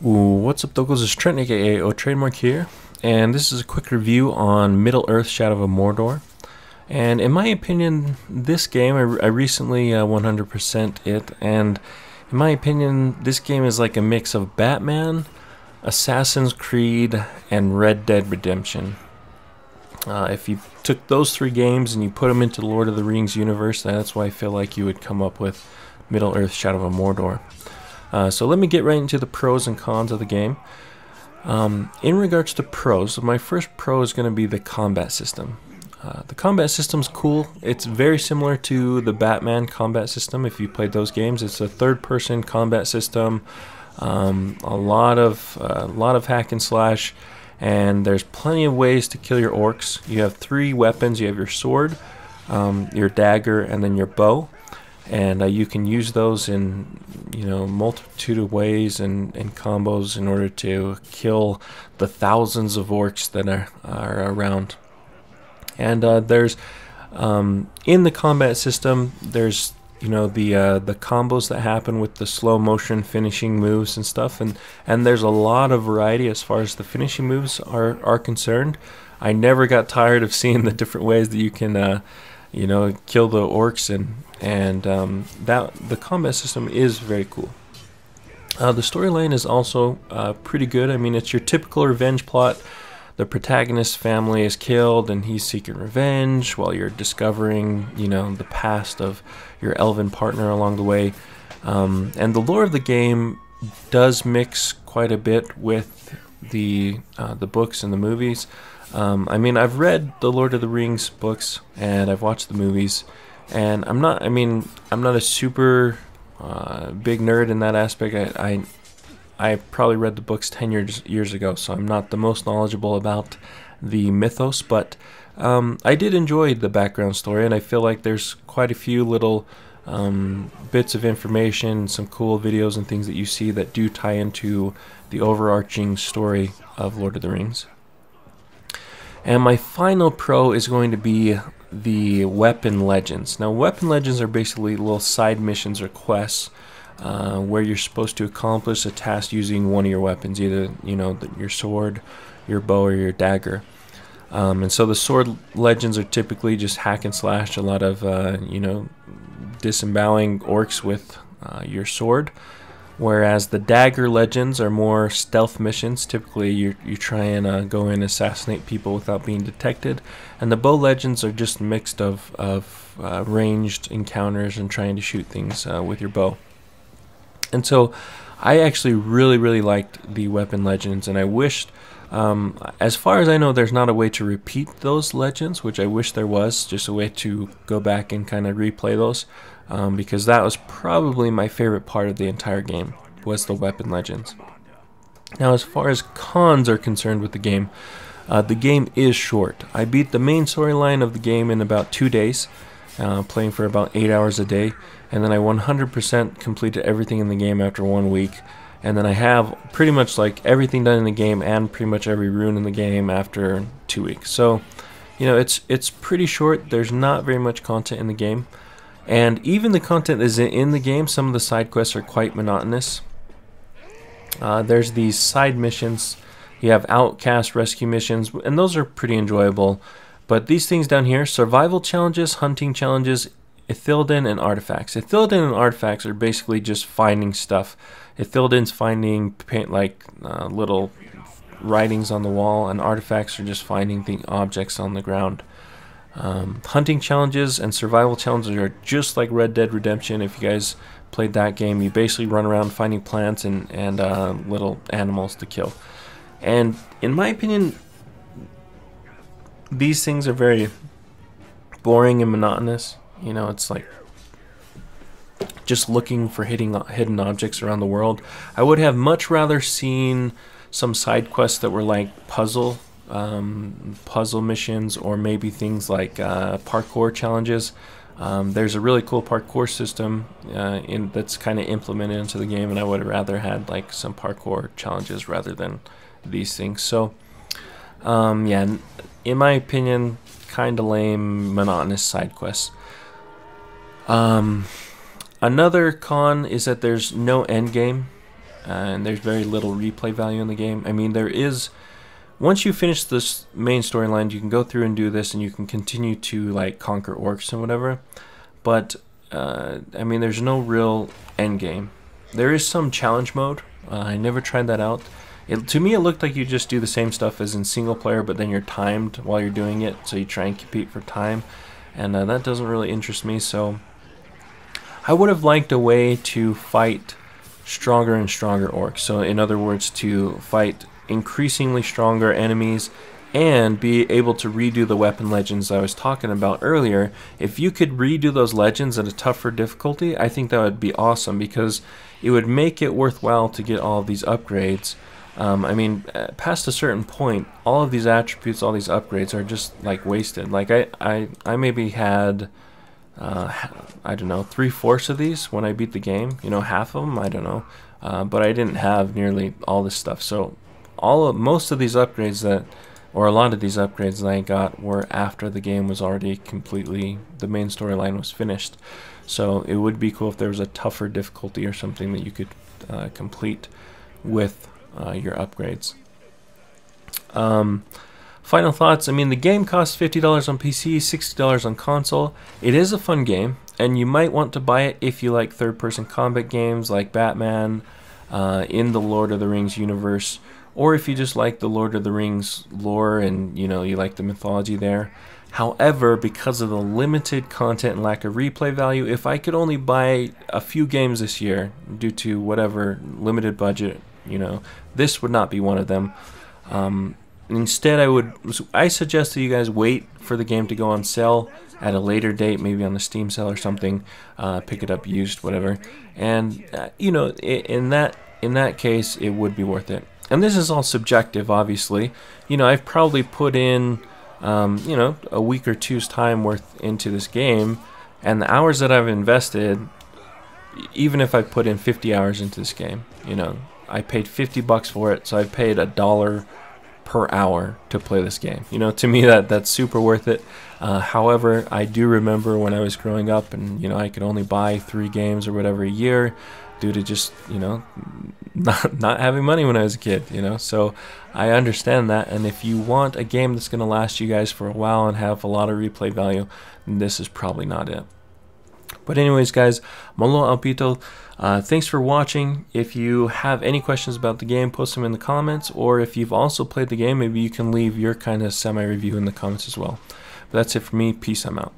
What's up, Locals? It's Trent, aka TradeMark here, and this is a quick review on Middle-earth: Shadow of Mordor. And in my opinion, this game, I recently 100% it, and in my opinion, this game is like a mix of Batman, Assassin's Creed, and Red Dead Redemption. If you took those three games and you put them into the Lord of the Rings universe, that's why I feel like you would come up with Middle-earth: Shadow of Mordor. So let me get right into the pros and cons of the game. In regards to pros, my first pro is going to be the combat system. The combat system's cool. It's very similar to the Batman combat system. If you played those games, it's a third-person combat system. A lot of hack and slash, and there's plenty of ways to kill your orcs. You have three weapons. You have your sword, your dagger, and then your bow. And you can use those in multitude of ways and combos in order to kill the thousands of orcs that are around. And there's in the combat system, there's the combos that happen with the slow motion finishing moves and stuff, and there's a lot of variety as far as the finishing moves are concerned. I never got tired of seeing the different ways that you can kill the orcs, and that the combat system is very cool. The storyline is also pretty good. I mean, it's your typical revenge plot. The protagonist's family is killed, and he's seeking revenge while you're discovering, the past of your elven partner along the way. And the lore of the game does mix quite a bit with the books and the movies. I mean, I've read the Lord of the Rings books and I've watched the movies, and I'm not a super big nerd in that aspect. I probably read the books 10 years ago, so I'm not the most knowledgeable about the mythos, but I did enjoy the background story, and I feel like there's quite a few little bits of information, some cool videos and things that you see that do tie into the overarching story of Lord of the Rings. And my final pro is going to be the weapon legends. Now, weapon legends are basically little side missions or quests where you're supposed to accomplish a task using one of your weapons, either your sword, your bow, or your dagger. And so the sword legends are typically just hack and slash, a lot of disemboweling orcs with your sword. Whereas the dagger legends are more stealth missions. Typically, you try and go in and assassinate people without being detected. And the bow legends are just mixed of ranged encounters and trying to shoot things with your bow. And so I actually really liked the weapon legends, and I wished, as far as I know, there's not a way to repeat those legends, which I wish there was, just a way to go back and kind of replay those. Because that was probably my favorite part of the entire game, was the weapon legends. Now, as far as cons are concerned with the game is short. I beat the main storyline of the game in about 2 days, playing for about 8 hours a day, and then I 100% completed everything in the game after 1 week, and then I have pretty much like everything done in the game and pretty much every rune in the game after 2 weeks. So, it's pretty short. There's not very much content in the game. And even the content is in the game, some of the side quests are quite monotonous. There's these side missions. You have outcast rescue missions, and those are pretty enjoyable. But these things down here, survival challenges, hunting challenges, Ithilden, and artifacts. Ithilden and artifacts are basically just finding stuff. Ithilden's finding little writings on the wall, and artifacts are just finding the objects on the ground. Hunting challenges and survival challenges are just like Red Dead Redemption. If you guys played that game, you basically run around finding plants and little animals to kill. And in my opinion, these things are very boring and monotonous. It's like just looking for hidden objects around the world. I would have much rather seen some side quests that were like puzzle missions, or maybe things like parkour challenges. There's a really cool parkour system that's kind of implemented into the game, and I would have rather had like some parkour challenges rather than these things. So yeah, in my opinion, kind of lame, monotonous side quests. Another con is that there's no end game. and there's very little replay value in the game. I mean, there is, once you finish this main storyline, you can go through and do this, and you can continue to like conquer orcs and whatever. But I mean, there's no real end game. There is some challenge mode. I never tried that out. To me, it looked like you just do the same stuff as in single player, but then you're timed while you're doing it, so you try and compete for time, and that doesn't really interest me. So I would have liked a way to fight stronger and stronger orcs. So in other words, to fight increasingly stronger enemies and be able to redo the weapon legends I was talking about earlier. If you could redo those legends at a tougher difficulty, I think that would be awesome, because it would make it worthwhile to get all of these upgrades. I mean, past a certain point, all of these attributes, all these upgrades are just like wasted. Like I maybe had, I don't know, 3/4 of these when I beat the game. You know, half of them, I don't know. But I didn't have nearly all this stuff. So most of these upgrades that, or a lot of these upgrades that I got were after the game was already completely, the main storyline was finished. So it would be cool if there was a tougher difficulty or something that you could complete with your upgrades. Final thoughts. I mean, the game costs $50 on PC, $60 on console. It is a fun game, and you might want to buy it if you like third-person combat games like Batman, in the Lord of the Rings universe, or if you just like the Lord of the Rings lore and you like the mythology there. However, because of the limited content and lack of replay value, if I could only buy a few games this year due to whatever limited budget, this would not be one of them. Instead, I suggest that you guys wait for the game to go on sale at a later date, maybe on the Steam sale or something. Pick it up used, whatever, and in that case, it would be worth it. And this is all subjective, obviously. I've probably put in a week or two's time worth into this game, and the hours that I've invested, even if I put in 50 hours into this game, I paid $50 for it, so I paid $1 per hour to play this game. To me that's super worth it. However, I do remember when I was growing up and I could only buy 3 games or whatever a year due to just not having money when I was a kid, so I understand that. And if you want a game that's going to last you guys for a while and have a lot of replay value, this is probably not it. But anyways, guys, Malo Alpito, thanks for watching. If you have any questions about the game, post them in the comments, or if you've also played the game, maybe you can leave your kind of semi-review in the comments as well. But that's it for me. Peace, I'm out.